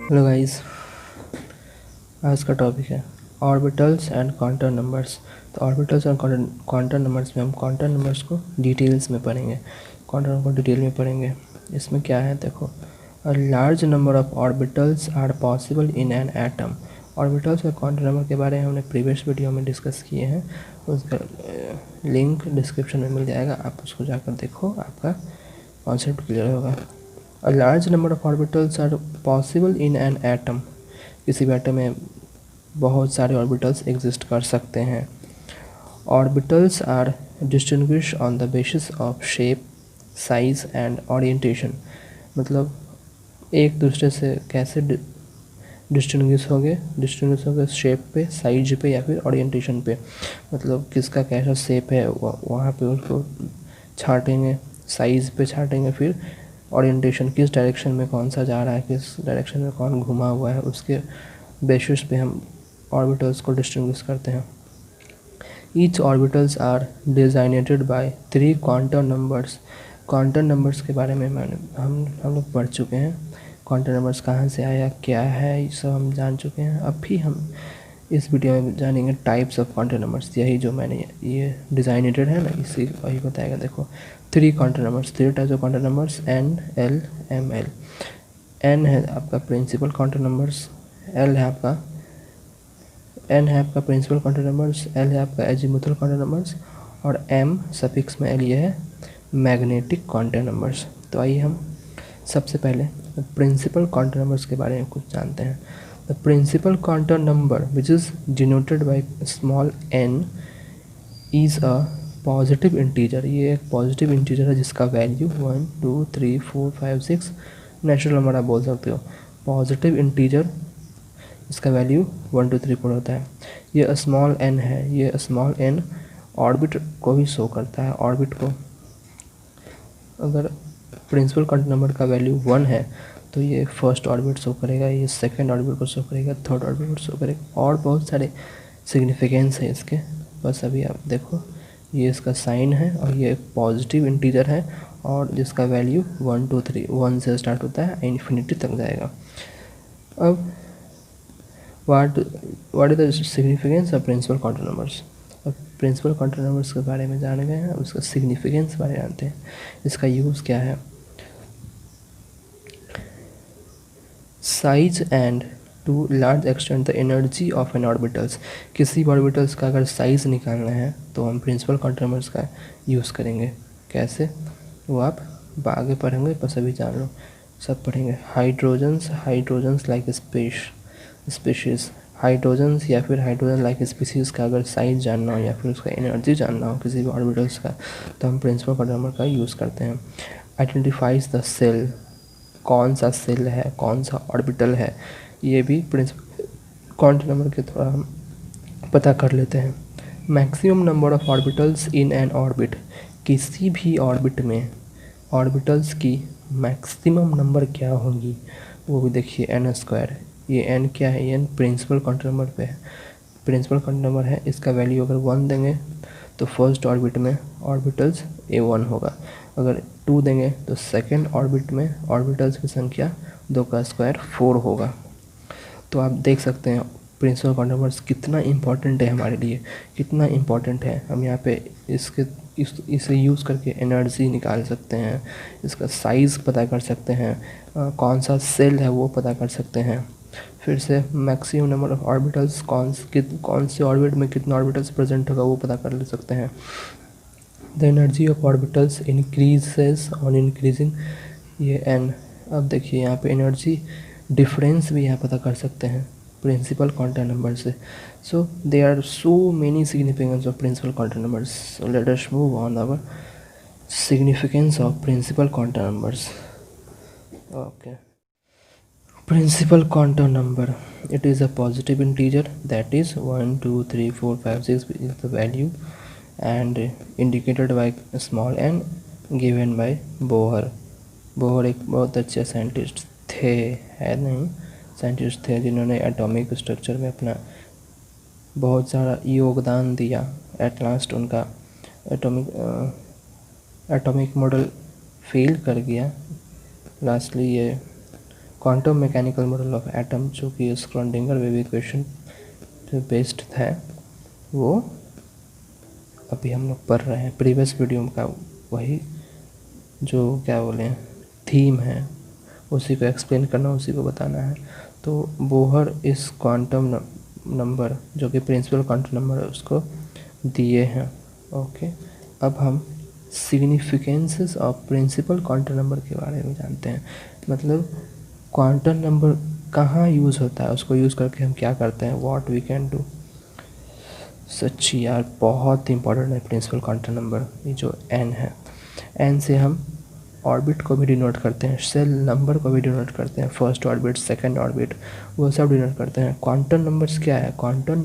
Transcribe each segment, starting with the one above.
Hello guys, आज का topic है ऑर्बिटल्स एंड क्वांटम नंबर्स। तो ऑर्बिटल्स और क्वांटम नंबर्स में हम क्वांटम नंबर्स को डिटेल्स में पढ़ेंगे, क्वांटम नंबर को डिटेल में पढ़ेंगे। इसमें क्या है देखो, a large number of orbitals are possible in an atom. Orbitals और क्वांटम नंबर के बारे में हमने प्रीवियस वीडियो में डिस्कस किए हैं, उसका लिंक डिस्क्रिप्शन में मिल जाएगा, आप उसको जाकर देखो, आपका कॉन्सेप्ट क्लियर होगा। A large number of orbitals are possible in an atom. किसी भी एटम में बहुत सारे ऑर्बिटल्स एग्जिस्ट कर सकते हैं। Orbitals are distinguish on the basis of shape, size and orientation. मतलब एक दूसरे से कैसे डिस्टिंग्विश होंगे शेप पे, साइज पे या फिर ओरिएंटेशन पे। मतलब किसका कैसा शेप है वहाँ पे उसको छाँटेंगे, साइज़ पे छाँटेंगे, फिर ओरिएंटेशन किस डायरेक्शन में कौन सा जा रहा है, किस डायरेक्शन में कौन घुमा हुआ है, उसके बेसिस पे हम ऑर्बिटल्स को डिस्टिंग्विश करते हैं। Each orbitals are designated by 3 quantum numbers. Quantum numbers के बारे में हम लोग पढ़ चुके हैं। क्वांटम नंबर्स कहाँ से आया, क्या है, ये सब हम जान चुके हैं। अब भी हम इस वीडियो में जानेंगे टाइप्स ऑफ क्वांटम नंबर्स। यही जो मैंने ये डिजाइनेटेड है ना, इसी वही बताएगा। देखो 3 quantum numbers, 3 types of quantum numbers, n, l, m, l. N है आपका प्रिंसिपल क्वांटम नंबर्स, एल है आपका एन है आपका प्रिंसिपल क्वांटम नंबर्स, एल है आपका एजीमुथल क्वांटम नंबर्स, और एम सफिक्स में एल ये है मैग्नेटिक क्वांटम नंबर्स। तो आइए हम सबसे पहले प्रिंसिपल क्वांटम नंबर्स के बारे में कुछ जानते हैं। The principal quantum number which is denoted by small n is a positive integer. ये एक पॉजिटिव इंटीजर है जिसका वैल्यू 1 2 3 4 5 6 नेचुरल नंबर आप बोल सकते हो। पॉजिटिव इंटीजर इसका वैल्यू 1 2 3 4 होता है। ये स्मॉल एन है, ये स्मॉल एन ऑर्बिट को भी शो करता है। ऑर्बिट को अगर प्रिंसिपल क्वांटम नंबर का वैल्यू 1 है तो ये फर्स्ट ऑर्बिट शो करेगा, ये सेकंड ऑर्बिट को शो करेगा, थर्ड ऑर्बिट को शो करेगा, और बहुत सारे सिग्निफिकेंस है इसके। बस अभी आप देखो, ये इसका साइन है और ये एक पॉजिटिव इंटीजर है और जिसका वैल्यू 1 2 3 1 से स्टार्ट होता है, इन्फिनिटी तक जाएगा। अब what is the significance of principal quantum numbers. अब प्रिंसिपल क्वांटम नंबर्स के बारे में जान गए हैं, अब उसका सिग्निफिकेंस बारे में जानते हैं, इसका यूज़ क्या है। Size and to large extent the energy of an orbitals. किसी ऑर्बिटल्स का अगर साइज़ निकालना है तो हम प्रिंसिपल क्वांटम नंबर्स का यूज़ करेंगे। कैसे, वो आप आगे पढ़ेंगे, बस अभी जान लो, सब पढ़ेंगे। हाइड्रोजन्स लाइक स्पेशीज़, हाइड्रोजन्स या फिर हाइड्रोजन लाइक स्पीसीज़ का अगर साइज जानना हो या फिर उसका एनर्जी जानना हो किसी भी ऑर्बिटल्स का, तो हम प्रिंसिपल क्वांटम नंबर का यूज़ करते हैं। आइडेंटिफाइज द सेल, कौन सा सेल है, कौन सा ऑर्बिटल है, ये भी प्रिंसिपल क्वांटम नंबर के थोड़ा हम पता कर लेते हैं। Maximum number of orbitals in an orbit, किसी भी ऑर्बिट में ऑर्बिटल्स की मैक्सिमम नंबर क्या होगी वो भी देखिए, एन स्क्वायर। ये एन क्या है, ये एन प्रिंसिपल क्वांटम नंबर पे है, प्रिंसिपल क्वांटम नंबर है। इसका वैल्यू अगर 1 देंगे तो फर्स्ट ऑर्बिट में ऑर्बिटल्स A1 होगा, अगर 2 देंगे तो सेकेंड ऑर्बिट में ऑर्बिटल्स की संख्या 2 का स्क्वायर 4 होगा। तो आप देख सकते हैं प्रिंसिपल क्वांटम नंबर्स कितना इम्पॉर्टेंट है हमारे लिए, कितना इम्पॉर्टेंट है। हम यहाँ पे इसे यूज़ करके एनर्जी निकाल सकते हैं, इसका साइज़ पता कर सकते हैं, कौन सा सेल है वो पता कर सकते हैं। फिर से मैक्सिमम नंबर ऑफ ऑर्बिटल्स, कौन से ऑर्बिट में कितना ऑर्बिटल्स प्रेजेंट होगा वो पता कर ले सकते हैं। The energy of orbitals increases on increasing, ये एन। अब देखिए यहाँ पे एनर्जी डिफरेंस भी यहाँ पता कर सकते हैं प्रिंसिपल क्वांटम नंबर से। So they are so many significance of principal quantum numbers. So let us move on our significance of principal quantum numbers. Okay, principal quantum number, it is a positive integer, that is 1 2 3 4 5 6 is the value and indicated by small n given by Bohr. Bohr एक बहुत अच्छे scientist थे, है नहीं, scientist थे जिन्होंने atomic structure में अपना बहुत सारा योगदान दिया। एट लास्ट उनका एटॉमिक मॉडल फेल कर गया। लास्टली ये quantum mechanical model of atom जो कि स्क्रॉडिंगर वेव इक्वेशन पे बेस्ड है, वो अभी हम लोग पढ़ रहे हैं। प्रीवियस वीडियो का वही जो क्या बोले थीम है, उसी को एक्सप्लेन करना, उसी को बताना है। तो बोहर इस क्वांटम नंबर जो कि प्रिंसिपल क्वांटम नंबर है उसको दिए हैं। ओके, अब हम significances of principal quantum number के बारे में जानते हैं। मतलब क्वांटम नंबर कहाँ यूज़ होता है, उसको यूज़ करके हम क्या करते हैं, व्हाट वी कैन डू। सच्ची यार बहुत इंपॉर्टेंट है प्रिंसिपल क्वांटम नंबर। ये जो n है, n से हम ऑर्बिट को भी डिनोट करते हैं, सेल नंबर को भी डिनोट करते हैं, फर्स्ट ऑर्बिट, सेकंड ऑर्बिट, वो सब डिनोट करते हैं। क्वांटम नंबर्स क्या है? Quantum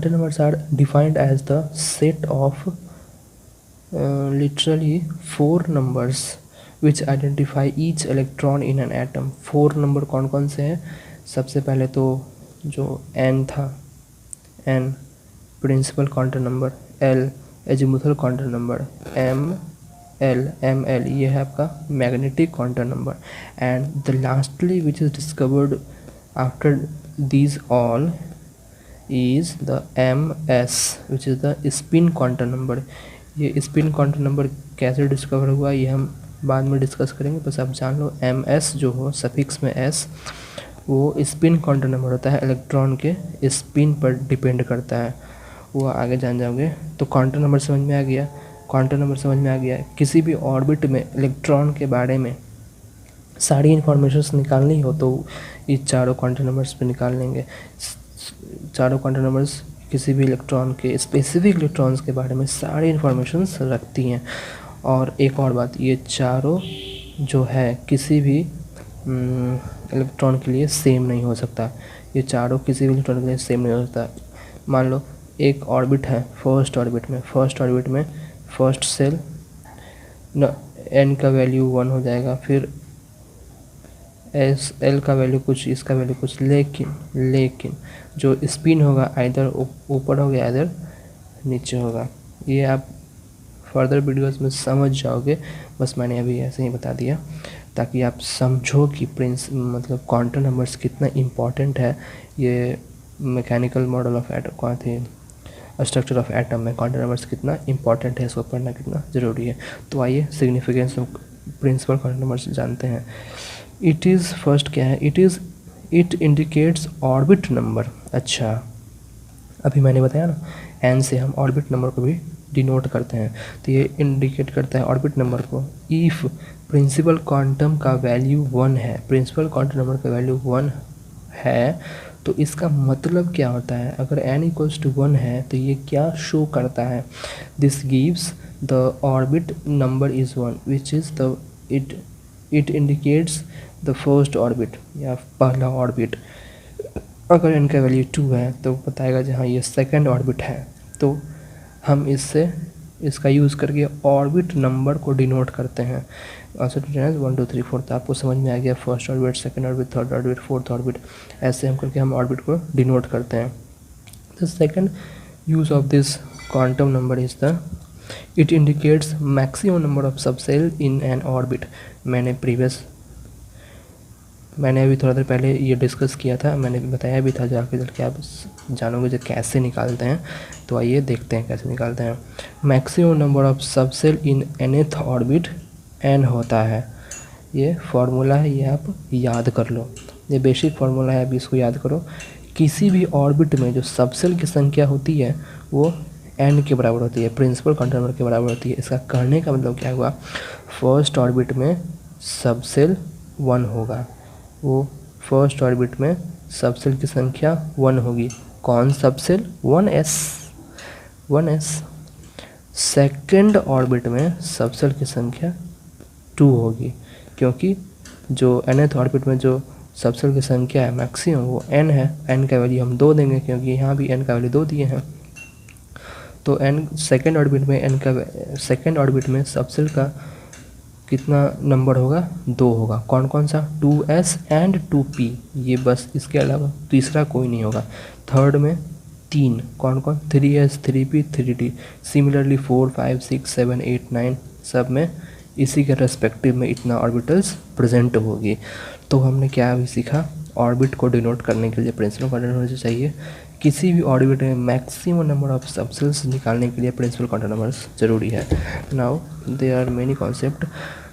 numbers are defined as the set of literally 4 numbers which identify each electron in an atom। 4 number कौन कौन से हैं? सबसे पहले तो जो n था, n principal quantum number, l azimuthal quantum number, ml ये है आपका magnetic quantum number, and the lastly which is discovered after these all is the ms which is the spin quantum number। ये spin quantum number कैसे discover हुआ ये हम बाद में डिस्कस करेंगे, बस आप जान लो ms जो हो सफिक्स में s, वो स्पिन क्वांटम नंबर होता है, इलेक्ट्रॉन के स्पिन पर डिपेंड करता है, वो आगे जान जाओगे। तो क्वांटम नंबर समझ में आ गया, क्वांटम नंबर समझ में आ गया। किसी भी ऑर्बिट में इलेक्ट्रॉन के बारे में सारी इन्फॉर्मेशन निकालनी हो तो ये चारों क्वांटम नंबर्स पे निकाल लेंगे। चारों क्वांटम नंबर्स किसी भी इलेक्ट्रॉन के, स्पेसिफिक इलेक्ट्रॉन्स के बारे में सारी इन्फॉर्मेशंस रखती हैं। और एक और बात, ये चारों जो है किसी भी इलेक्ट्रॉन के लिए सेम नहीं हो सकता, ये चारों किसी भी इलेक्ट्रॉन के लिए सेम नहीं हो सकता। मान लो एक ऑर्बिट है, फर्स्ट ऑर्बिट में फर्स्ट सेल न n का वैल्यू 1 हो जाएगा, फिर l का वैल्यू कुछ, इसका वैल्यू कुछ, लेकिन जो स्पिन होगा आइदर ऊपर होगा आइदर नीचे होगा। ये आप फर्दर वीडियोस में समझ जाओगे, बस मैंने अभी ऐसे ही बता दिया ताकि आप समझो कि मतलब क्वांटम नंबर्स कितना इम्पॉर्टेंट है। ये मैकेनिकल मॉडल ऑफ एटम कौन थे, स्ट्रक्चर ऑफ एटम में क्वांटम नंबर्स कितना इंपॉर्टेंट है, इसको पढ़ना कितना ज़रूरी है। तो आइए significance of principal quantum numbers जानते हैं। इट इज़ फर्स्ट क्या है, इट इंडिकेट्स ऑर्बिट नंबर। अच्छा, अभी मैंने बताया ना n से हम ऑर्बिट नंबर को भी डिनोट करते हैं, तो ये इंडिकेट करता है ऑर्बिट नंबर को। इफ़ प्रिंसिपल क्वांटम का वैल्यू 1 है, प्रिंसिपल क्वांटम नंबर का वैल्यू 1 है, तो इसका मतलब क्या होता है? अगर n = 1 है तो ये क्या शो करता है? This gives the orbit number is 1 which is the it indicates the first orbit या पहला ऑर्बिट। अगर n का वैल्यू 2 है तो बताएगा जी हाँ ये सेकंड ऑर्बिट है। तो हम इसका यूज़ करके ऑर्बिट नंबर को डिनोट करते हैं। ऑल्सो 1 2 3 4। तो आपको समझ में आ गया, first orbit, second orbit, third orbit, fourth orbit, ऐसे हम करके हम ऑर्बिट को डिनोट करते हैं। The second use of this quantum number is the it indicates maximum number of subshell in an orbit. मैंने अभी थोड़ा देर पहले ये डिस्कस किया था, मैंने बताया भी था, जाके चल के आप जानोगे जो कैसे निकालते हैं। तो आइए देखते हैं कैसे निकालते हैं। Maximum number of subshell in nth orbit n होता है। ये फार्मूला है, ये आप याद कर लो, ये बेसिक फार्मूला है, अभी इसको याद करो। किसी भी ऑर्बिट में जो सबसेल की संख्या होती है वो n के बराबर होती है, प्रिंसिपल क्वांटम नंबर के बराबर होती है। इसका कहने का मतलब क्या हुआ, फर्स्ट ऑर्बिट में सबसेल 1 होगा, वो फर्स्ट ऑर्बिट में सबसेल की संख्या 1 होगी। कौन सबसेल? 1s। सेकंड ऑर्बिट में सबसेल की संख्या 2 होगी, क्योंकि जो nth ऑर्बिट में जो सबसेल की संख्या है मैक्सिमम वो n है, n का वैल्यू हम 2 देंगे क्योंकि यहाँ भी n का वैल्यू 2 दिए हैं। तो n सेकंड ऑर्बिट में सबसेल का कितना नंबर होगा? 2 होगा। कौन कौन सा? 2s एंड 2p, ये बस, इसके अलावा तीसरा कोई नहीं होगा। थर्ड में 3, कौन कौन? 3s 3p 3d। सिमिलरली 4 5 6 7 8 9 सब में इसी के रेस्पेक्टिव में इतना ऑर्बिटल्स प्रेजेंट होगी। तो हमने क्या अभी सीखा, ऑर्बिट को डिनोट करने के लिए प्रिंसिपल क्वांटम नंबर चाहिए। किसी भी ऑर्बिट में मैक्सिमम नंबर ऑफ सबसेल्स निकालने के लिए प्रिंसिपल क्वांटम नंबर्स जरूरी है। Now there are many concept.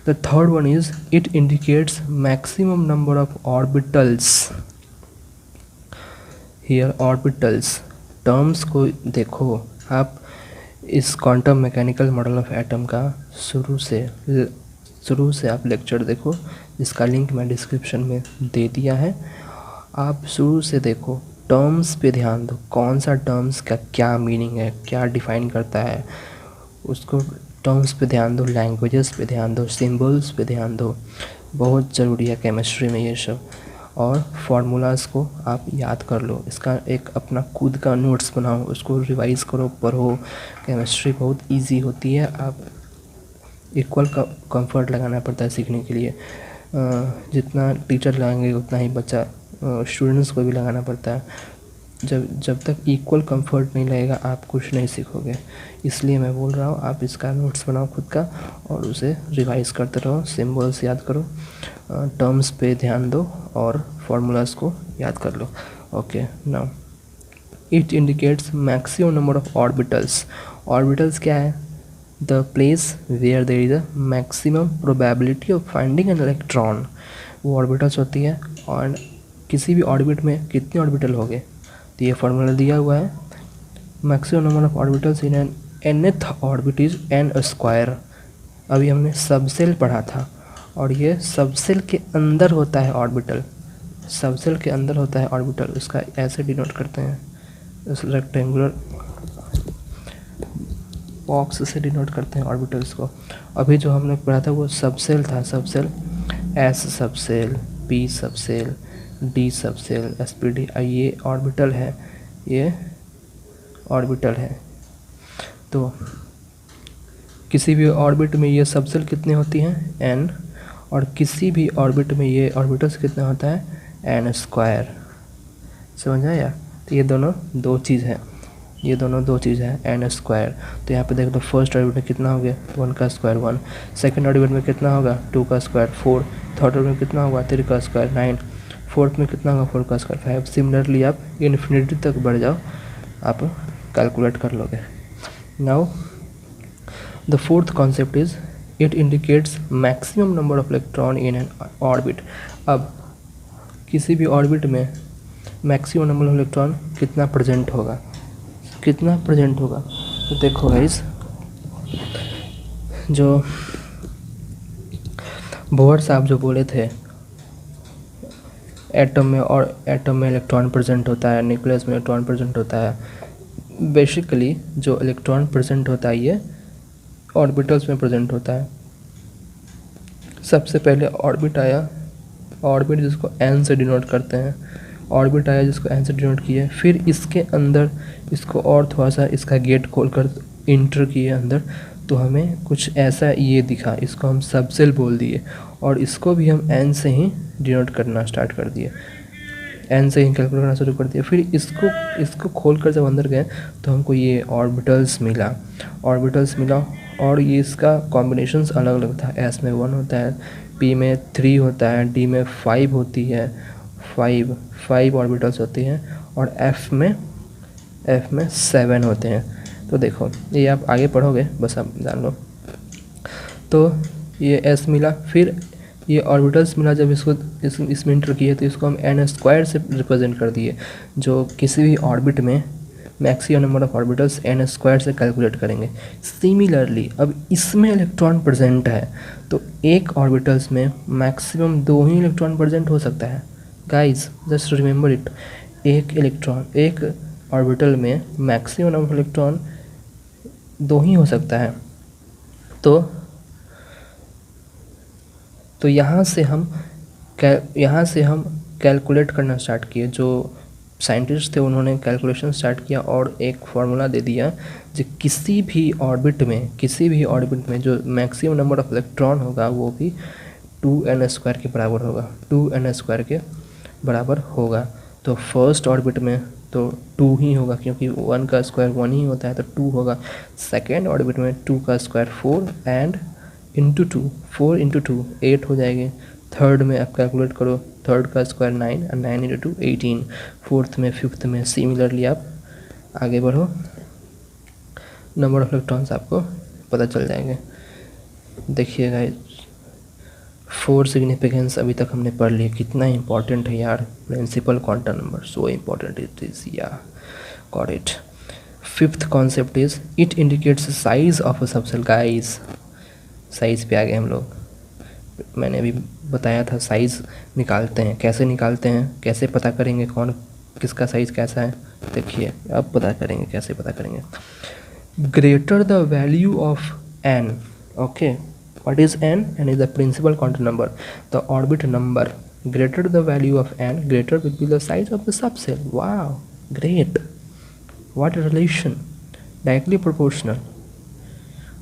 The third one is it indicates maximum number of orbitals. Here orbitals terms को देखो आप, इस quantum mechanical model of atom का शुरू से आप लेक्चर देखो, जिसका लिंक मैं डिस्क्रिप्शन में दे दिया है। आप शुरू से देखो, टर्म्स पे ध्यान दो, कौन सा टर्म्स का क्या मीनिंग है, क्या डिफाइन करता है, उसको टर्म्स पे ध्यान दो, लैंग्वेजेस पे ध्यान दो, सिंबल्स पे ध्यान दो, बहुत ज़रूरी है केमिस्ट्री में ये सब। और फार्मूलाज़ को आप याद कर लो, इसका एक अपना खुद का नोट्स बनाओ, उसको रिवाइज करो, पढ़ो। केमिस्ट्री बहुत इजी होती है, आप इक्वल का कंफर्ट लगाना पड़ता है सीखने के लिए। जितना टीचर लगाएंगे उतना ही बच्चा स्टूडेंट्स को भी लगाना पड़ता है। जब तक इक्वल कंफर्ट नहीं लगेगा आप कुछ नहीं सीखोगे। इसलिए मैं बोल रहा हूँ आप इसका नोट्स बनाओ खुद का और उसे रिवाइज करते रहो, सिम्बल्स याद करो, टर्म्स पे ध्यान दो और फार्मूलाज़ को याद कर लो। Okay, now it indicates maximum number of orbitals. Orbitals क्या है, the place where there is a maximum probability of finding an electron. वो ऑर्बिटल्स होती है। और किसी भी ऑर्बिट में कितने ऑर्बिटल हो गए, तो ये फार्मूला दिया हुआ है, maximum number of orbitals in an nth orbit is n square. अभी हमने सबसेल पढ़ा था और ये सबसेल के अंदर होता है ऑर्बिटल, सबसेल के अंदर होता है ऑर्बिटल, उसका ऐसे डिनोट करते हैं, इस रेक्टेंगुलर बॉक्स से डिनोट करते हैं ऑर्बिटल्स को। अभी जो हमने पढ़ा था वो सबसेल था, subshell s subshell, p subshell, d subshell, sp_d, ये ऑर्बिटल है, ये ऑर्बिटल है। तो किसी भी ऑर्बिट में ये सबसेल कितने होती हैं n, और किसी भी ऑर्बिट में ये ऑर्बिटल्स कितना होता है n स्क्वायर। समझ आया? तो ये दोनों दो चीज़ है, ये दोनों दो चीज़ है n स्क्वायर। तो यहाँ पे देख लो फर्स्ट ऑर्बिट में कितना हो गया 1 का स्क्वायर 1, सेकंड ऑर्बिट में कितना होगा 2 का स्क्वायर 4, थर्ड ऑर्बिट में कितना होगा 3 का स्क्वायर 9, फोर्थ में कितना होगा 4 का स्क्वायर 5। सिमिलरली आप इन्फिनिटी तक बढ़ जाओ, आप कैलकुलेट कर लोगे। Now the fourth concept is it indicates maximum number of electron in an orbit. अब किसी भी ऑर्बिट में मैक्सिमम नंबर ऑफ इलेक्ट्रॉन कितना प्रेजेंट होगा, कितना प्रेजेंट होगा, तो देखो गाइस, जो बोहर साहब जो बोले थे एटम में इलेक्ट्रॉन प्रेजेंट होता है, न्यूक्लियस में इलेक्ट्रॉन प्रेजेंट होता है। बेसिकली जो इलेक्ट्रॉन प्रेजेंट होता है ये ऑर्बिटल्स में प्रेजेंट होता है। सबसे पहले ऑर्बिट आया, ऑर्बिट जिसको n से डिनोट करते हैं, ऑर्बिट आया जिसको n से डिनोट किया, फिर इसके अंदर इसको और थोड़ा सा इसका गेट खोलकर इंटर किए अंदर, तो हमें कुछ ऐसा ये दिखा, इसको हम सबसेल बोल दिए और इसको भी हम n से ही डिनोट करना स्टार्ट कर दिए, n से ही कैलकुलेट करना शुरू कर दिया। फिर इसको खोलकर जब अंदर गए तो हमको ये ऑर्बिटल्स मिला और ये इसका कॉम्बिनेशंस अलग अलग था। s में 1 होता है, p में 3 होता है, d में 5 होती है, 5 ऑर्बिटल्स होती हैं, और f में 7 होते हैं। तो देखो ये आप आगे पढ़ोगे, बस आप जान लो। तो ये s मिला, फिर ये ऑर्बिटल्स मिला, जब इसमें इंटर किए तो इसको हम n स्क्वायर से रिप्रेजेंट कर दिए। जो किसी भी ऑर्बिट में maximum number of orbitals n square से कैलकुलेट करेंगे। सिमिलरली अब इसमें इलेक्ट्रॉन प्रेजेंट है तो एक ऑर्बिटल्स में मैक्सिमम 2 ही इलेक्ट्रॉन प्रेजेंट हो सकता है। गाइस जस्ट रिमेंबर इट, एक ऑर्बिटल में मैक्सिमम नंबर ऑफ इलेक्ट्रॉन 2 ही हो सकता है। तो यहाँ से हम कैलकुलेट करना स्टार्ट किए। जो साइंटिस्ट थे उन्होंने कैलकुलेशन स्टार्ट किया और एक फार्मूला दे दिया जो किसी भी ऑर्बिट में जो मैक्सिमम नंबर ऑफ इलेक्ट्रॉन होगा वो भी 2n स्क्वायर के बराबर होगा, 2n स्क्वायर के बराबर होगा। तो फर्स्ट ऑर्बिट में तो 2 ही होगा क्योंकि 1 का स्क्वायर 1 ही होता है, तो 2 होगा। सेकेंड ऑर्बिट में 2 का स्क्वायर 4 एंड × 2, 4 × 2 8 हो जाएगी। थर्ड में आप कैलकुलेट करो, थर्ड का स्क्वायर 9 और 9 × 2 18। फोर्थ में, फिफ्थ में सिमिलरली आप आगे बढ़ो, नंबर ऑफ इलेक्ट्रॉन्स आपको पता चल जाएंगे। देखिएगा 4 सिग्निफिकेंस अभी तक हमने पढ़ लिया, कितना इंपॉर्टेंट है यार principal quantum number, so important it is, yeah got it. Fifth concept is it indicates size of a subshell. Guys size पे आ गए हम लोग, मैंने अभी बताया था साइज़ निकालते हैं, कैसे निकालते हैं, कैसे पता करेंगे कौन किसका साइज़ कैसा है। देखिए अब पता करेंगे, कैसे पता करेंगे। Greater the value of n, okay, what is n? n is the principal quantum number, the orbit number. Greater the value of n, greater will be the size of the subcell. Wow, great, what a relation, directly proportional.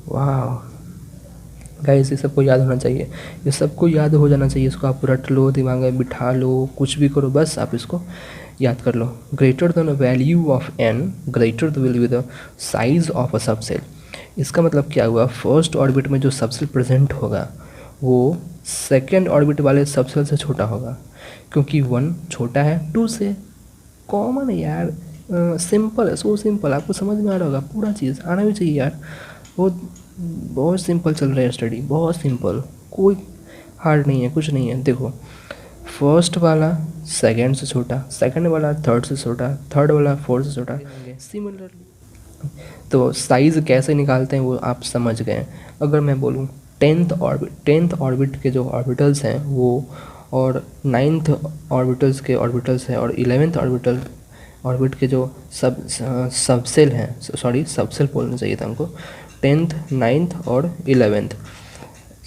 wow guys ये सबको याद होना चाहिए, ये सबको याद हो जाना चाहिए, इसको आप रट लो, दिमाग में बिठा लो, कुछ भी करो, बस आप इसको याद कर लो। Greater than value of n, greater will be the size of a subshell. इसका मतलब क्या हुआ, फर्स्ट ऑर्बिट में जो सबसेल प्रेजेंट होगा वो सेकेंड ऑर्बिट वाले सबसेल से छोटा होगा, क्योंकि 1 छोटा है 2 से। कॉमन है यार, सिंपल है, सो सिंपल, आपको समझ में आ रहा होगा, पूरा चीज़ आना भी चाहिए यार। बहुत सिंपल चल रहा है स्टडी, बहुत सिंपल, कोई हार्ड नहीं है, कुछ नहीं है। देखो फर्स्ट वाला सेकंड से छोटा, सेकंड वाला थर्ड से छोटा, थर्ड वाला फोर्थ से छोटा, सिमिलरली। तो साइज़ कैसे निकालते हैं वो आप समझ गए। अगर मैं बोलूँ टेंथ ऑर्बिट के जो ऑर्बिटल्स हैं वो, और 9th ऑर्बिटल्स के ऑर्बिटल्स हैं, और 11th ऑर्बिट के जो सबसेल हैं, सॉरी सबसेल बोलना चाहिए था हमको, 10th 9th और 11th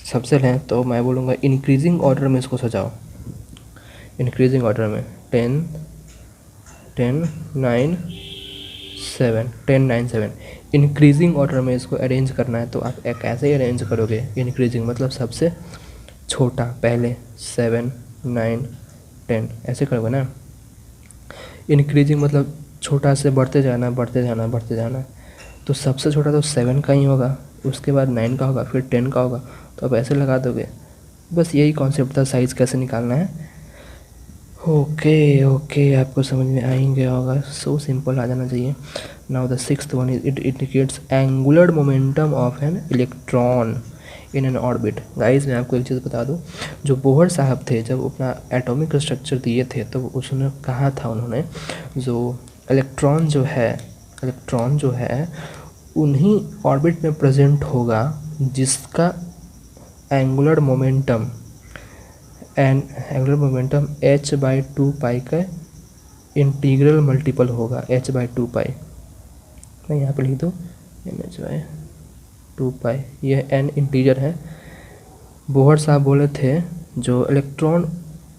सबसेल हैं, तो मैं बोलूँगा इंक्रीजिंग ऑर्डर में इसको सजाओ। इंक्रीजिंग ऑर्डर में 10 9 7 10 9 7 इंक्रीजिंग ऑर्डर में इसको अरेंज करना है। तो आप कैसे अरेंज करोगे, इंक्रीजिंग मतलब सबसे छोटा पहले 7 9 10 ऐसे करोगे ना। इंक्रीजिंग मतलब छोटा से बढ़ते जाना बढ़ते जाना बढ़ते जाना, तो सबसे छोटा तो 7 का ही होगा, उसके बाद 9 का होगा, फिर 10 का होगा, तो आप ऐसे लगा दोगे। बस यही कॉन्सेप्ट था, साइज़ कैसे निकालना है। ओके आपको समझ में आएंगे होगा, सो सिंपल आ जाना चाहिए। Now the sixth one is it indicates angular momentum of an electron in an orbit. Guys मैं आपको एक चीज़ बता दूं, जो बोहर साहब थे जब अपना एटॉमिक स्ट्रक्चर दिए थे तो उसने कहा था, उन्होंने जो इलेक्ट्रॉन जो है उन्हीं ऑर्बिट में प्रेजेंट होगा जिसका एंगुलर मोमेंटम h/2 पाई का इंटीग्रल मल्टीपल होगा, h/2 पाई। मैं यहाँ पे लिख दूँ mh/2 पाई, यह n इंटीजर है। बोहर साहब बोले थे जो इलेक्ट्रॉन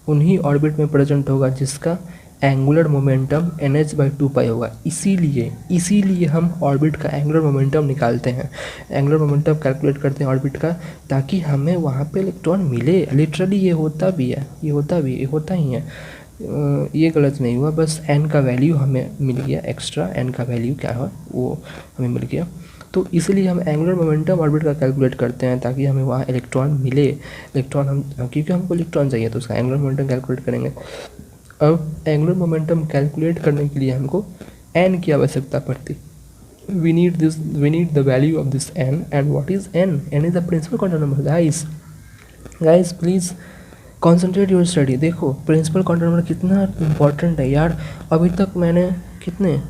उन्हीं ऑर्बिट में प्रेजेंट होगा जिसका एंगुलर मोमेंटम nh/2 पाई होगा। इसीलिए हम ऑर्बिट का एंगुलर मोमेंटम निकालते हैं, एंगुलर मोमेंटम कैलकुलेट करते हैं ऑर्बिट का, ताकि हमें वहाँ पे इलेक्ट्रॉन मिले। लिटरली ये होता ही है, ये गलत नहीं हुआ, बस n का वैल्यू हमें मिल गया, एक्स्ट्रा n का वैल्यू क्या है वो हमें मिल गया। तो इसलिए हम एंगुलर मोमेंटम ऑर्बिट का कैलकुलेट करते हैं ताकि हमें वहाँ इलेक्ट्रॉन मिले। क्योंकि हमको इलेक्ट्रॉन चाहिए तो उसका एंगुलर मोमेंटम कैलकुलेट करेंगे। अब एंगुलर मोमेंटम कैलकुलेट करने के लिए हमको n की आवश्यकता पड़ती। We need the value of this n, and what is n? n is the principal quantum number. Guys please concentrate your study. देखो प्रिंसिपल क्वांटम नंबर कितना इंपॉर्टेंट है यार। अभी तक मैंने कितने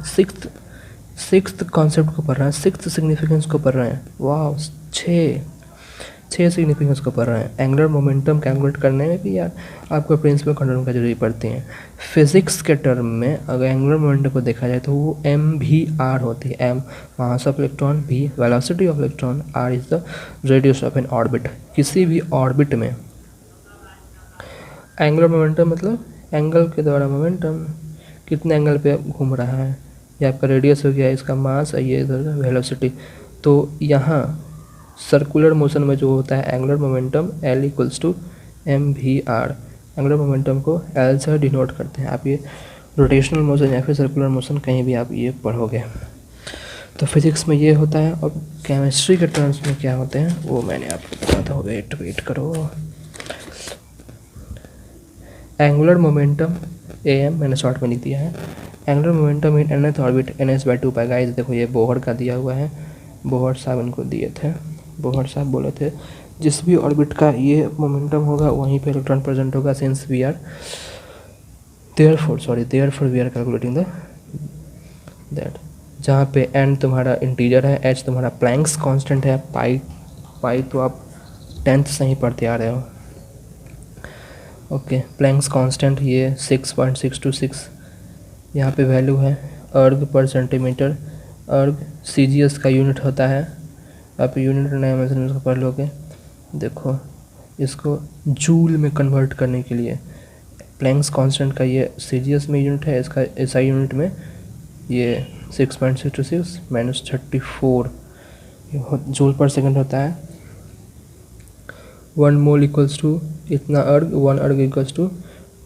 सिक्स्थ कॉन्सेप्ट को पढ़ रहा है, सिक्स्थ सिग्निफिकेंस को पढ़ रहे हैं। वाह, 6 सिग्निफिकेंस को पढ़ रहे हैं। एंगुलर मोमेंटम कैलकुलेट करने में भी यार आपको प्रिंसिपल क्वांटम नंबर का जरूरी पड़ती है। फिजिक्स के टर्म में अगर एंगुलर मोमेंटम को देखा जाए तो वो mvr होती है। m mass of electron, v velocity of electron, r is the radius of N orbit. किसी भी ऑर्बिट में एंगुलर मोमेंटम मतलब एंगल के द्वारा मोमेंटम, कितने एंगल पे घूम रहा है, ये आपका रेडियस हो गया, इसका मास है, ये इधर वेलोसिटी। तो यहाँ सर्कुलर मोशन में जो होता है angular momentum L = mvr, angular momentum को L से डिनोट करते हैं। आप ये रोटेशनल मोशन या फिर सर्कुलर मोशन कहीं भी आप ये पढ़ोगे। तो फिजिक्स में ये होता है, और केमिस्ट्री के टर्म्स में क्या होते हैं वो मैंने आपको बताता हूँ। वेट करो। एंगुलर मोमेंटम AM मैंने शॉर्ट में लिख दिया है। एंगुलर मोमेंटम इन nth ऑर्बिट ns/2 पाई। गाइस देखो ये बोहर का दिया हुआ है, बोहर साहब इनको दिए थे, बोहर साहब बोले थे जिस भी ऑर्बिट का ये मोमेंटम होगा वहीं पे इलेक्ट्रॉन प्रेजेंट होगा। Since we are therefore we are calculating that, जहाँ पे n तुम्हारा इंटीजर है, h तुम्हारा प्लैंक्स कांस्टेंट है, पाई तो आप 10th से ही पढ़ते आ रहे हो। ओके, प्लैंक्स कांस्टेंट ये 6.626 यहाँ पे वैल्यू है। अर्ग पर सेंटीमीटर, अर्ग CGS का यूनिट होता है। आप यूनिट नया मेजरमेंट को पढ़ लोगे। देखो इसको जूल में कन्वर्ट करने के लिए प्लैंक्स कांस्टेंट का ये CGS में यूनिट है, इसका SI यूनिट में ये 6.626 माइनस 34 जूल पर सेकंड होता है। 1 मोल इक्वल्स टू इतना अर्ग, 1 अर्ग इक्वल्स टू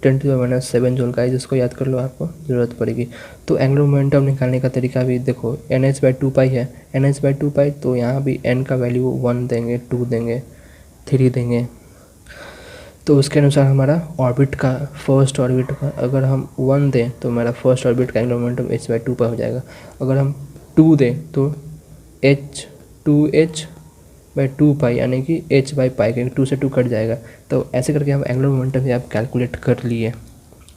10⁻⁷ जूल का, जिसको याद कर लो, आपको ज़रूरत पड़ेगी। तो एंगुलर मोमेंटम निकालने का तरीका भी देखो, NH/2 पाई है, NH/2 पाई तो यहाँ भी n का वैल्यू 1 देंगे, 2 देंगे, 3 देंगे। तो उसके अनुसार हमारा ऑर्बिट का, फर्स्ट ऑर्बिट का अगर हम 1 दें तो हमारा फर्स्ट ऑर्बिट का एंगुलर मोमेंटम h/2 पर हो जाएगा। अगर हम 2 दें तो h/2 पाई यानी कि h/पाई, क्योंकि 2 से 2 कट जाएगा। तो ऐसे करके हम एंगुलर मोमेंटम आप कैलकुलेट कर लिए।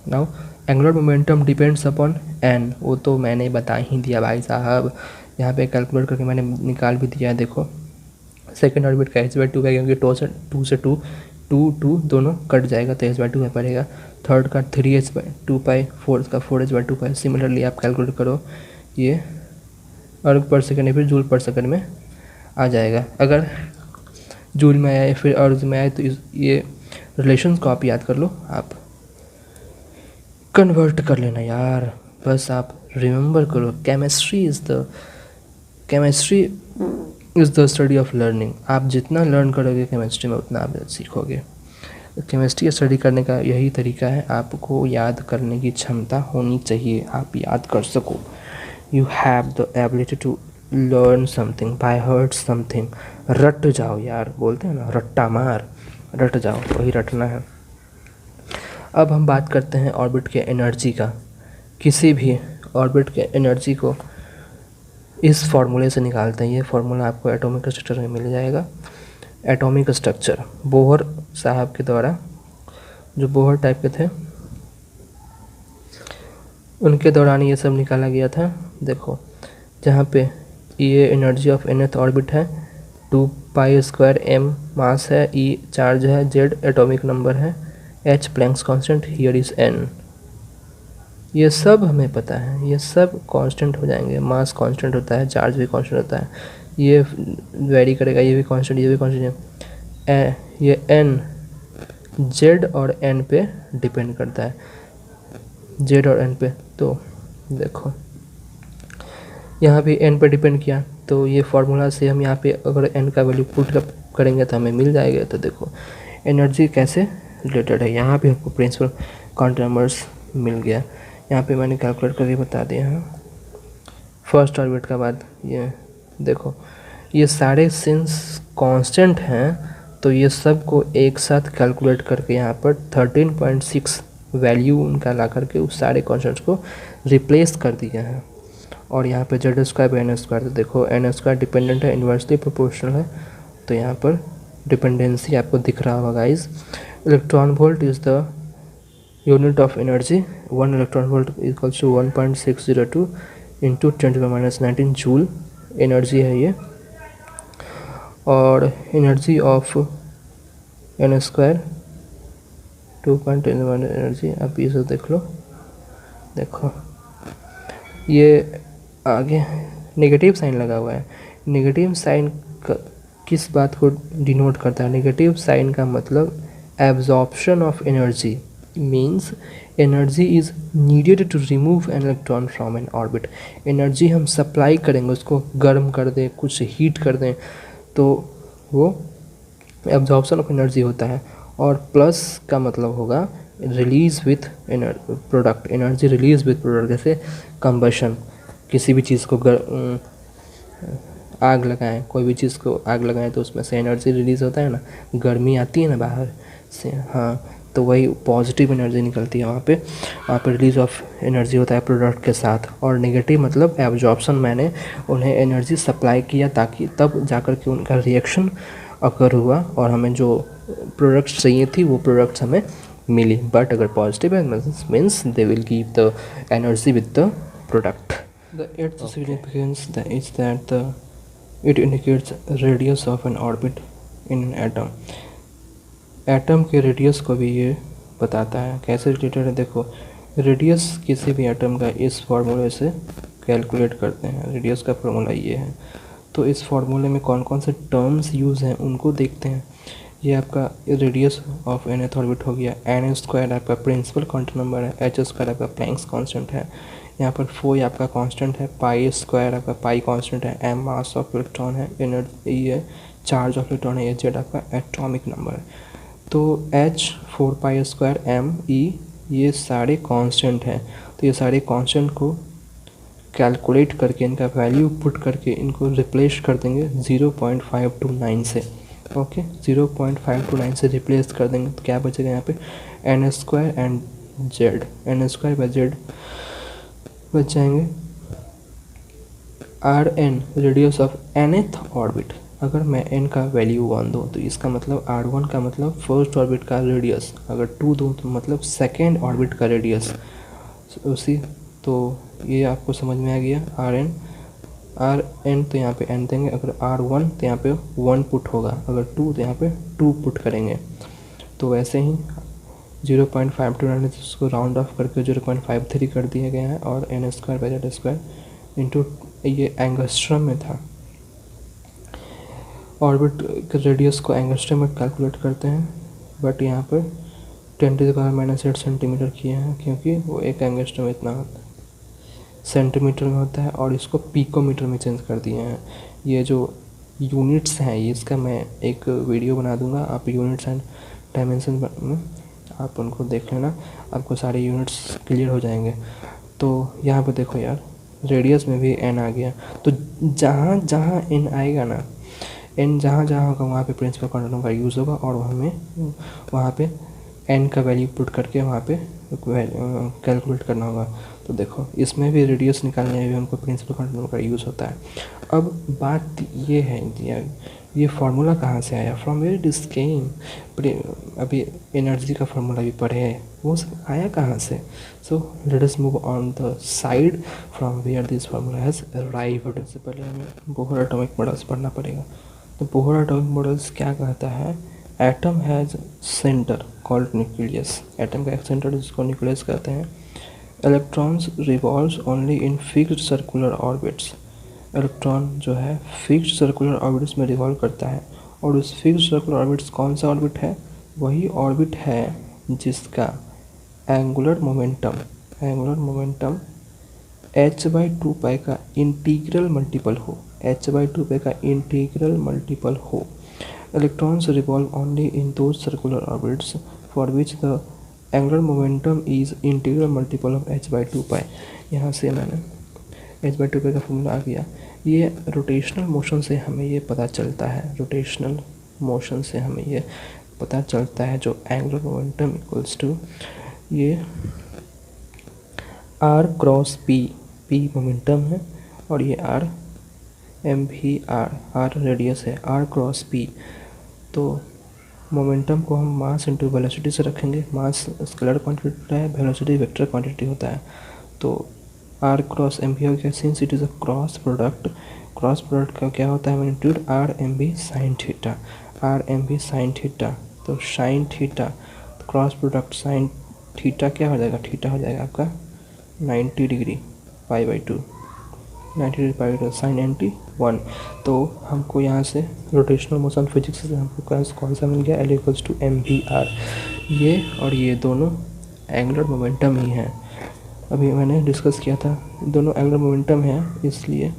Now angular momentum depends upon n, वो तो मैंने बता ही दिया भाई साहब, यहाँ पे कैलकुलेट करके मैंने निकाल भी दिया है। देखो सेकेंड ऑर्बिट का h/2 का, क्योंकि 2 से 2 दोनों कट जाएगा तो h/2 में पड़ेगा। थर्ड का 3h/2 पाई, फोर्थ का 4h/2 पाई। सिमिलरली आप कैलकुलेट करो, ये अर्ग पर सेकंड या फिर जूल पर सेकंड में आ जाएगा। अगर जूल में आए फिर अर्ग में आए तो ये रिलेशंस को आप याद कर लो, आप कन्वर्ट कर लेना यार, बस आप रिमेंबर करो। Chemistry is the study of learning. आप जितना लर्न करोगे केमिस्ट्री में उतना आप सीखोगे। केमिस्ट्री स्टडी करने का यही तरीका है, आपको याद करने की क्षमता होनी चाहिए, आप याद कर सको। You have the ability to learn something by heart something. रट जाओ यार, बोलते हैं ना रट्टा मार, रट जाओ, वही रटना है। अब हम बात करते हैं ऑर्बिट के एनर्जी का। किसी भी ऑर्बिट के एनर्जी को इस फार्मूले से निकालते हैं। ये फार्मूला आपको एटॉमिक स्ट्रक्चर में मिल जाएगा। एटॉमिक स्ट्रक्चर बोहर साहब के द्वारा, जो बोहर टाइप के थे, उनके दौरान ये सब निकाला गया था। देखो जहाँ पे ये एनर्जी ऑफ nth ऑर्बिट है, 2π² m मास है, E चार्ज है, Z एटॉमिक नंबर है, H Planck's constant, here is n। ये सब हमें पता है, ये सब कांस्टेंट हो जाएंगे। मास कांस्टेंट होता है, चार्ज भी कांस्टेंट होता है, ये वेरी करेगा, ये भी कांस्टेंट, ये भी कांस्टेंट है। ये n Z और n पे डिपेंड करता है, Z और n पे। तो देखो यहाँ भी n पे डिपेंड किया, तो ये फार्मूला से हम यहाँ पे अगर n का वैल्यू पुट करेंगे तो हमें मिल जाएगा। तो देखो एनर्जी कैसे रिलेटेड है, यहाँ भी आपको प्रिंसिपल क्वांटम नंबर्स मिल गया। यहाँ पे मैंने कैलकुलेट करके बता दिया है। फर्स्ट ऑर्बिट का बाद ये देखो, ये सारे सिंस कांस्टेंट हैं तो ये सब को एक साथ कैलकुलेट करके यहाँ पर 13.6 वैल्यू उनका ला करके उस सारे कांस्टेंट्स को रिप्लेस कर दिया है। और यहाँ पे Z² बाई n², तो देखो n² डिपेंडेंट है, इन्वर्सली प्रोपोर्शनल है, तो यहाँ पर डिपेंडेंसी आपको दिख रहा होगा guys. Electron volt is the unit of energy, 1 electron volt equals to 1.602 into 10⁻19 joule energy है ये। और एनर्जी ऑफ n² 2.10 एनर्जी, आप ये सब देख लो। देखो ये आगे नेगेटिव साइन लगा हुआ है। नेगेटिव साइन किस बात को डिनोट करता है? नेगेटिव साइन का मतलब absorption of energy, means energy is needed to remove an electron from an orbit. Energy हम सप्लाई करेंगे, उसको गर्म कर दें, कुछ हीट कर दें, तो वो एब्जॉर्प्शन ऑफ एनर्जी होता है। और प्लस का मतलब होगा release with product, energy release with product, जैसे कंबशन, किसी भी चीज़ को आग लगाएं, कोई भी चीज़ को आग लगाएं तो उसमें से एनर्जी रिलीज़ होता है ना, गर्मी आती है ना बाहर से, हाँ, तो वही पॉजिटिव एनर्जी निकलती है वहाँ पे रिलीज ऑफ एनर्जी होता है प्रोडक्ट के साथ। और नेगेटिव मतलब एब्जॉर्प्शन, मैंने उन्हें एनर्जी सप्लाई किया ताकि तब जाकर के उनका रिएक्शन अकर हुआ और हमें जो प्रोडक्ट्स चाहिए थी वो प्रोडक्ट्स हमें मिली। बट अगर पॉजिटिव है means they will give the energy with the product. The eighth significance is that it indicates radius of N orbit in an atom. Atom के रेडियस को भी ये बताता है। कैसे रिलेटेड है देखो, रेडियस किसी भी एटम का इस फार्मूले से कैलकुलेट करते हैं। रेडियस का फार्मूला ये है। तो इस फार्मूले में कौन कौन से टर्म्स यूज़ हैं उनको देखते हैं। ये आपका रेडियस ऑफ nth ऑर्बिट हो गया। n स्क्वायर आपका प्रिंसिपल क्वांटम नंबर है, h स्क्वायर आपका प्लैंक्स कांस्टेंट है, यहाँ पर फोई आपका कांस्टेंट है, पाई स्क्वायर आपका पाई कांस्टेंट है, m मास ऑफ इलेक्ट्रॉन है, एनर्जी ये चार्ज ऑफ इलेक्ट्रॉन है, z आपका एटॉमिक नंबर है। तो h 4 pi square m e ये सारे कांस्टेंट हैं। तो ये सारे कांस्टेंट को कैलकुलेट करके इनका वैल्यू पुट करके इनको रिप्लेस कर देंगे 0.529 से। ओके, 0.529 से रिप्लेस कर देंगे तो क्या बचेगा यहाँ पे n square and Z, n square by Z बच जाएंगे। R n radius of nth orbit, अगर मैं n का वैल्यू 1 दूँ तो इसका मतलब R1 का मतलब फर्स्ट ऑर्बिट का रेडियस, अगर 2 दूँ तो मतलब सेकेंड ऑर्बिट का रेडियस उसी। तो ये आपको समझ में आ गया। आर एन तो यहाँ पे n देंगे, अगर R1 तो यहाँ पे 1 पुट होगा, अगर 2 तो यहाँ पे 2 पुट करेंगे। तो वैसे ही 0.529 उसको राउंड ऑफ करके 0.53 कर दिया गया है और n square by Z square into ये एंगस्ट्रम में था। ऑर्बिट के रेडियस को एंगस्ट्रम में कैलकुलेट करते हैं, बट यहाँ पर 10⁻⁸ सेंटीमीटर किए हैं क्योंकि वो एक एंगस्ट्रम इतना होता है, सेंटीमीटर में होता है, और इसको पिकोमीटर में चेंज कर दिए हैं। ये जो यूनिट्स हैं इसका मैं एक वीडियो बना दूंगा, आप यूनिट्स एंड डायमेंशन में आप उनको देख लेना, आपको सारे यूनिट्स क्लियर हो जाएंगे। तो यहाँ पे देखो यार, रेडियस में भी n आ गया, तो जहाँ जहाँ n आएगा ना, n जहाँ जहाँ होगा वहाँ पे प्रिंसिपल क्वांटम का यूज़ होगा और हमें वहाँ पे n का वैल्यू पुट करके वहाँ पे कैलकुलेट करना होगा। तो देखो इसमें भी रेडियस निकालने में भी हमको प्रिंसिपल क्वांटम का यूज़ होता है। अब बात ये है ये फार्मूला कहाँ से आया, from where it is came. अभी एनर्जी का फार्मूला भी पढ़े हैं, वो सब आया कहाँ से। So let us move on the side from where this formula has arrived. सबसे पहले हमें बोहर एटॉमिक मॉडल्स पढ़ना पड़ेगा। तो बोहर एटॉमिक मॉडल्स क्या कहता है, atom has centre called nucleus. Atom का एक सेंटर जिसको न्यूक्लियस कहते हैं। Electrons revolves only in fixed circular orbits. Electron जो है फिक्स्ड सर्कुलर ऑर्बिट्स में रिवॉल्व करता है, और उस फिक्स्ड सर्कुलर ऑर्बिट्स कौन सा ऑर्बिट है, वही ऑर्बिट है जिसका एंगुलर मोमेंटम h/2π का इंटीग्रल मल्टीपल हो, h/2π का इंटीग्रल मल्टीपल हो। Electrons revolve only in those circular orbits for which the angular momentum is integral multiple of h/2π। यहाँ से मैंने h/2π का फॉर्मूला आ गया। ये रोटेशनल मोशन से हमें ये पता चलता है, रोटेशनल मोशन से हमें ये पता चलता है जो एंगुलर मोमेंटम इक्वल्स टू ये r क्रॉस p मोमेंटम है और ये r m भी r रेडियस है, r क्रॉस p। तो मोमेंटम को हम मास इंटू वेलोसिटी से रखेंगे। मास स्केलर क्वांटिटी होता है, वेलोसिटी वेक्टर क्वांटिटी होता है। तो r क्रॉस एम भी हो गया, since it is a cross product. Cross product का क्या होता है मैग्नीट्यूड, r m भी साइन थीटा। तो साइन थीटा, तो क्रॉस प्रोडक्ट साइन थीटा क्या हो जाएगा, थीटा हो जाएगा आपका 90 डिग्री π/2, 90 डिग्री π/2 साइन 91। तो हमको यहाँ से रोटेशनल मोशन फिजिक्स से हमको कौन सा मिल गया, L = mvr। ये और ये दोनों एंगुलर मोमेंटम ही हैं। अभी मैंने डिस्कस किया था दोनों एंगुलर मोमेंटम हैं, इसलिए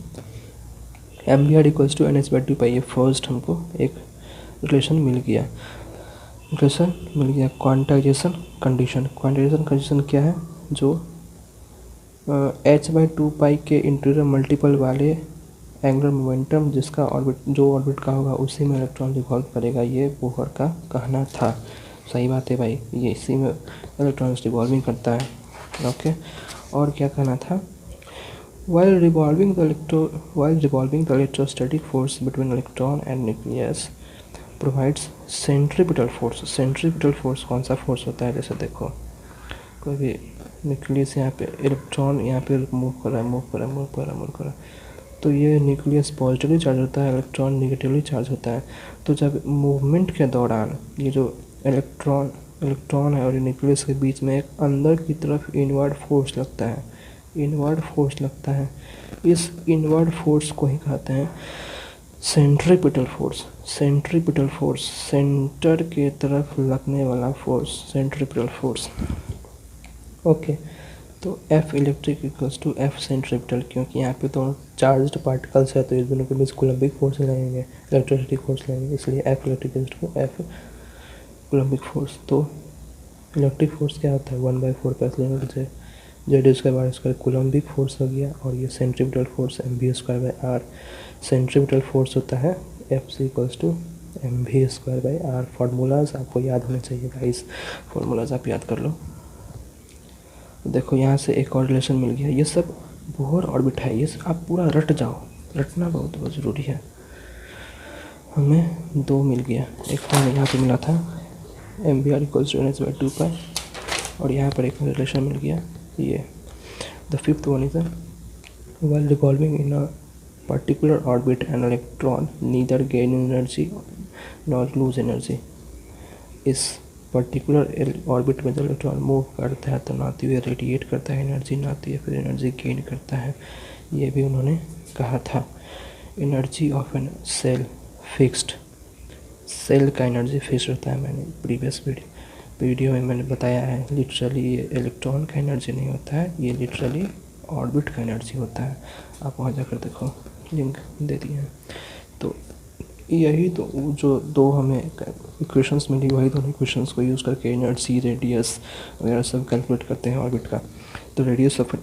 mvr = nh/2π। ये फर्स्ट हमको एक रिलेशन मिल गया। क्वांटाइजेशन कंडीशन क्या है, जो h/2π के इंटीग्रल मल्टीपल वाले एंगुलर मोमेंटम जिसका ऑर्बिट जो ऑर्बिट का होगा उसी में इलेक्ट्रॉन रिवॉल्व करेगा, ये बोहर का कहना था। सही बात है भाई, ये इसी में इलेक्ट्रॉन रिवॉल्विंग करता है। ओके, और क्या कहना था? While revolving the electrostatic force between electron and nucleus provides centripetal force। centripetal force कौन सा फोर्स होता है? जैसे देखो, कोई भी न्यूक्लियस यहाँ पे इलेक्ट्रॉन यहाँ पे मूव कर रहा है, तो ये न्यूक्लियस पॉजिटिवली चार्ज होता है, इलेक्ट्रॉन निगेटिवली चार्ज होता है। तो जब मूवमेंट के दौरान ये जो इलेक्ट्रॉन है और न्यूक्लियस के बीच में एक अंदर की तरफ इनवर्ड फोर्स लगता है, इस इनवर्ड फोर्स को ही कहते हैं सेंट्रीपिटल फोर्स। सेंटर के तरफ लगने वाला फोर्स, सेंट्रीपिटल फोर्स। ओके, तो F electric equals to F centripetal, क्योंकि यहाँ पे तो चार्ज्ड पार्टिकल्स है तो इस दोनों के बीच कूलम्बिक फोर्स लगेंगे, इलेक्ट्रोस्टैटिक फोर्स लगेंगे, इसलिए F electric equals to F coulombic force. तो इलेक्ट्रिक फोर्स क्या होता है? 1/4 Z²/r² कूलम्बिक फोर्स हो गया, और ये centripetal force mv²/r। Centripetal force होता है F equals to mv²/r। Formulas आपको याद होने चाहिए गाइस, फार्मूलाज आप याद कर लो। देखो यहाँ से एक और रिलेशन मिल गया, ये सब बोहर ऑर्बिट है, ये आप पूरा रट जाओ, रटना बहुत ज़रूरी है। हमें 2 मिल गया, एक हमें यहाँ पे मिला था mvr इक्वल्स टू ns/2π, और यहाँ पर एक रिलेशन मिल गया ये। The fifth one is while revolving in a particular orbit an electron neither gain energy nor lose energy। इस पर्टिकुलर ऑर्बिट में जब इलेक्ट्रॉन मूव करता है तो ना तो ये रेडिएट करता है एनर्जी, ना तो ये फिर एनर्जी गेन करता है, ये भी उन्होंने कहा था। Energy of an shell fixed, shell का एनर्जी फिक्स रहता है। मैंने प्रीवियस वीडियो में मैंने बताया है, लिटरली ये इलेक्ट्रॉन का एनर्जी नहीं होता है, ये लिटरली ऑर्बिट का एनर्जी होता है। आप वहाँ जाकर देखो, लिंक दे दिए हैं। तो यही तो जो 2 हमें इक्वेशंस मिली, वही दोनों इक्वेशंस को यूज़ करके एनर्जी, रेडियस वगैरह सब कैलकुलेट करते हैं ऑर्बिट का। तो radius of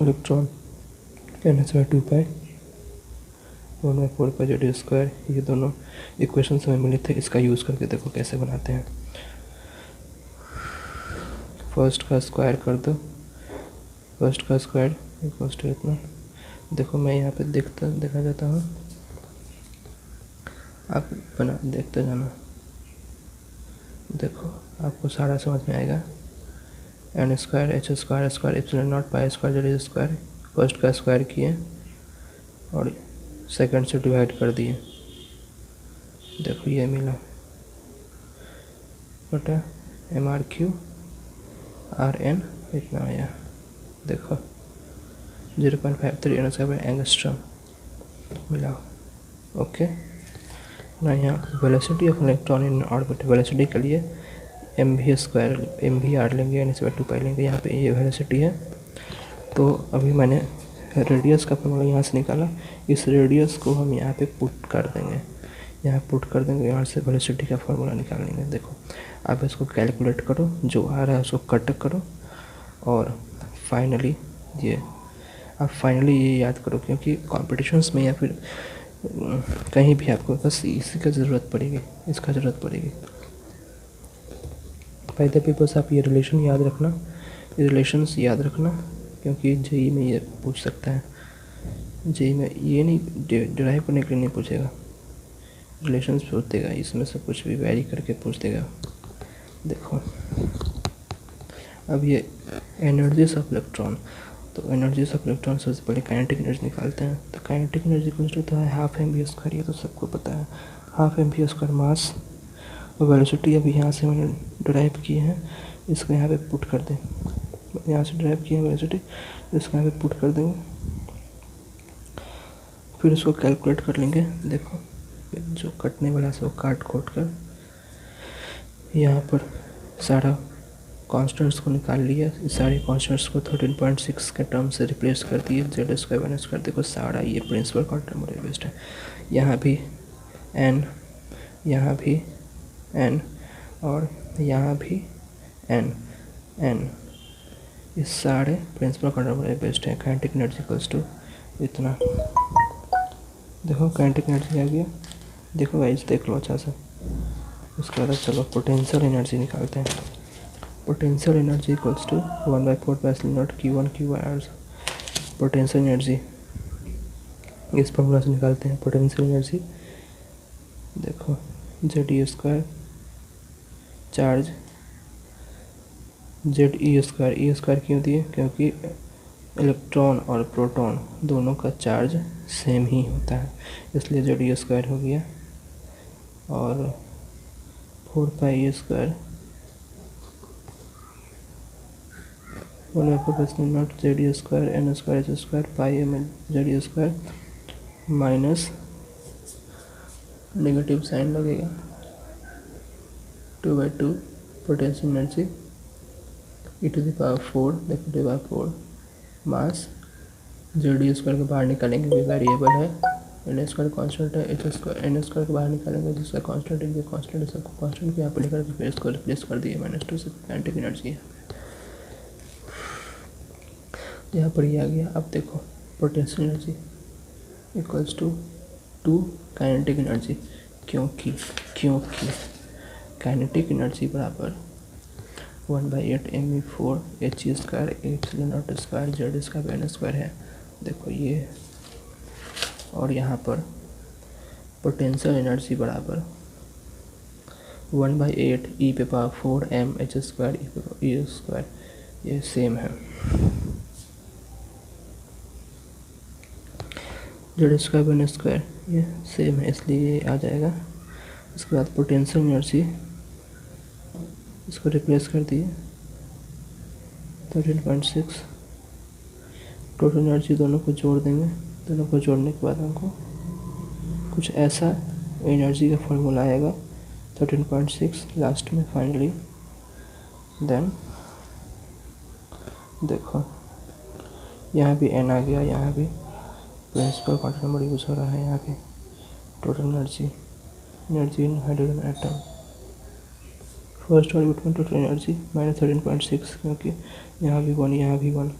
electron ns/2π 1/4πz², ये दोनों इक्वेशंस हमें मिले थे, इसका यूज़ करके देखो कैसे बनाते हैं। फर्स्ट का स्क्वायर कर दो, फर्स्ट का स्क्वायर इक्वल्स टू इतना। देखो मैं यहाँ पे देखा जाता हूँ, आप बना देखते जाना, देखो आपको सारा समझ में आएगा। n² h² ε0 π² z², फर्स्ट का स्क्वायर किए और सेकंड से डिवाइड कर दिए, देखो ये मिला बटा mr³ Rn इतना आया, देखो 0.53 एंगस्ट्रॉम मिला। ओके ना, यहाँ velocity of electron in orbit, velocity के लिए mv² लेंगे, ns/2π लेंगे, यहाँ पे ये वेलोसिटी है। तो अभी मैंने रेडियस का फॉर्मूला यहाँ से निकाला, इस रेडियस को हम यहाँ पे पुट कर देंगे, यहाँ से वेलोसिटी का फॉर्मूला निकाल लेंगे। देखो आप इसको कैलकुलेट करो, जो आ रहा है उसको कट करो, और फाइनली ये याद करो, क्योंकि कॉम्पिटिशन्स में या फिर कहीं भी आपको बस इसी का ज़रूरत पड़ेगी, इसका ज़रूरत पड़ेगी। बाय द वे बस आप ये रिलेशन याद रखना, ये रिलेशंस याद रखना, क्योंकि जेई में ये पूछ सकता है। जेई में ये नहीं डिराइव करने के लिए नहीं पूछेगा, रिलेशंस पूछ देगा, इसमें से कुछ भी वैरी करके पूछ देगा। देखो अब ये एनर्जीज ऑफ इलेक्ट्रॉन, तो एनर्जीज ऑफ इलेक्ट्रॉन सबसे पहले काइनेटिक एनर्जी निकालते हैं। तो काइनेटिक एनर्जी कुछ होता है ½ mv², ये तो सबको पता है, ½ mv² मास। और वेलोसिटी अभी यहाँ से मैंने ड्राइव किए हैं, इसको यहाँ पे पुट कर दें, यहाँ से ड्राइव किए हैं वेलोसिटी, इसको यहाँ पे पुट कर देंगे, फिर इसको कैलकुलेट कर लेंगे। देखो जो कटने वाला है वो काट कर यहाँ पर सारा कॉन्स्टेंट्स को निकाल लिया, इस सारे कॉन्स्टेंट्स को 13.6 के टर्म से रिप्लेस कर दिए, z²/n²। देखो सारा ये प्रिंसिपल क्वांटम बेस्ड है, यहाँ भी n, यहाँ भी n, और यहाँ भी n, ये सारे प्रिंसिपल क्वांटम बेस्ड है। काइनेटिक एनर्जी इक्वल्स टू इतना। देखो काइनेटिक एनर्जी आ गया, देखो गाइस देख लो अच्छा से। उसके बाद चलो पोटेंशियल एनर्जी निकालते हैं। Potential energy equals to 1/4πε0 Q1 potential energy इस फॉर्मूला से निकालते हैं। पोटेंशियल एनर्जी देखो ZE² चार्ज ZE² क्यों दिए, क्योंकि इलेक्ट्रॉन और प्रोटॉन दोनों का चार्ज सेम ही होता है, इसलिए ZE² हो गया। और 4πe² 1/4πε0 ZE² n² πm ZE² minus negative sign लगेगा 2/2 पोटेंशियल एनर्जी e⁴ देखो e⁴ मास ZE² के बाहर निकालेंगे, ये वेरिएबल है, n² कांस्टेंट है, n² के बाहर निकालेंगे जिसका कांस्टेंट है, ये कांस्टेंट है, सबको कांस्टेंट को यहाँ पर लेकर फिर इसको रिप्लेस कर दिए -2 से काइनेटिक एनर्जी है यहाँ पर ये आ गया। अब देखो potential energy equals to 2 kinetic energy, क्योंकि काइनेटिक एनर्जी बराबर 1/8 me4 h² 8 z² n² है। देखो ये, और यहाँ पर पोटेंशियल एनर्जी बराबर 1/8 e⁴ m h² e², ये सेम है। z² n² ये सेम है, इसलिए ये आ जाएगा। इसके बाद पोटेंशियल एनर्जी इसको रिप्लेस कर दिए 13.6, टोटल एनर्जी दोनों को जोड़ देंगे, दोनों को जोड़ने के बाद हमको कुछ ऐसा एनर्जी का फॉर्मूला आएगा 13.6 लास्ट में फाइनली। देन देखो यहाँ भी n आ गया, यहाँ भी प्रिंसिपल क्वांटम नंबर यूज हो रहा है। यहाँ पे total energy in hydrogen atom first orbit में टोटल एनर्जी -13.6, क्योंकि यहाँ भी 1 यहाँ भी 1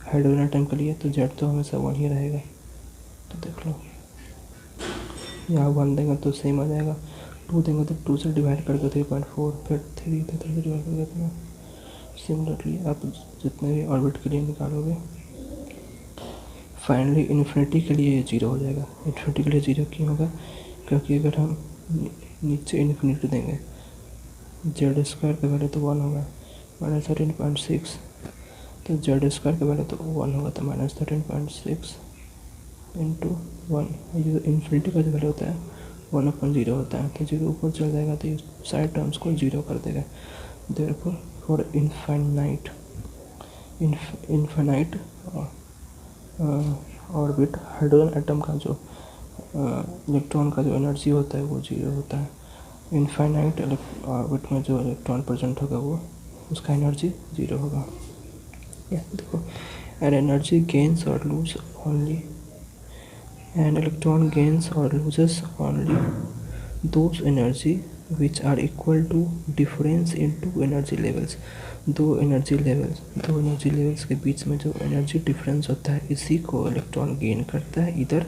हाइड्रोजन एटम के लिए, तो Z तो हमेशा 1 ही रहेगा। तो देख लो यहाँ 1 देंगे तो सेम आ जाएगा, 2 देंगे तो 2 से डिवाइड करके 3.4, फिर 3 से डिवाइड करके इतना। सिमिलरली आप जितने भी ऑर्बिट के लिए निकालोगे फाइनली इन्फिनिटी के लिए ये 0 हो जाएगा। इन्फिनिटी के लिए 0 क्यों होगा, क्योंकि अगर हम नीचे इन्फिनिटी देंगे Z² का वैल्यू तो 1 होगा -13.6, तो Z² का वैल्यू तो 1 होगा, तो -13.6 × 1, ये इन्फिनिटी का जो वैल्यू होता है 1/0 होता है, तो 0 ऊपर चल जाएगा तो ये सारे टर्म्स को 0 कर देगा। Therefore for infinite orbit hydrogen atom का जो इलेक्ट्रॉन का जो एनर्जी होता है वो 0 होता है। इनफाइनाइट ऑर्बिट में जो इलेक्ट्रॉन प्रेजेंट होगा वो उसका एनर्जी 0 होगा। देखो एन एनर्जी गेन्स और lose only, an electron gains और loses only those energy which are equal to difference in 2 energy levels. दो एनर्जी लेवल्स के बीच में जो एनर्जी डिफरेंस होता है इसी को इलेक्ट्रॉन गेन करता है, इधर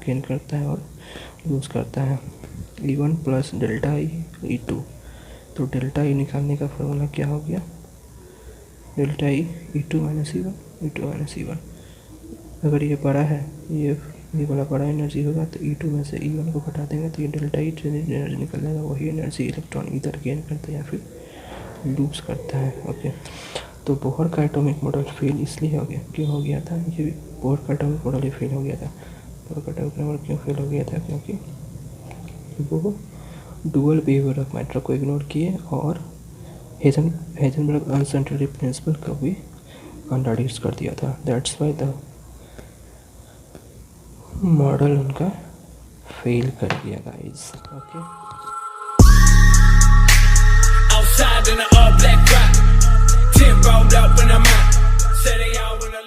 गेन करता है और लूज करता है। E1 + ΔE E2, तो ΔE निकालने का फॉर्मूला क्या हो गया, ΔE E2 - E1। अगर ये बड़ा है, ये वाला बड़ा एनर्जी होगा तो E2 में से E1 को घटा देंगे तो ये ΔE एनर्जी निकल जाएगा। वही एनर्जी इलेक्ट्रॉन इधर गेन करता है या फिर लूज करता है। ओके, तो बोहर का एटॉमिक मॉडल फेल इसलिए हो गया, क्यों हो गया था, ये भी बोहर का एटॉमिक मॉडल ही फेल हो गया था। बोहर का एटॉमिक मॉडल क्यों फेल हो गया था, क्योंकि वो डुअल बिहेवियर ऑफ मैटर को इग्नोर किए और हेजनबर्ग अनसर्टेनिटी प्रिंसिपल को भी कॉन्ट्राडिक्ट कर दिया था। दैट्स वाई द मॉडल उनका फेल कर दिया guys. Okay, outside in a all black rock, 10 rolled up in a mouth, say they all wanna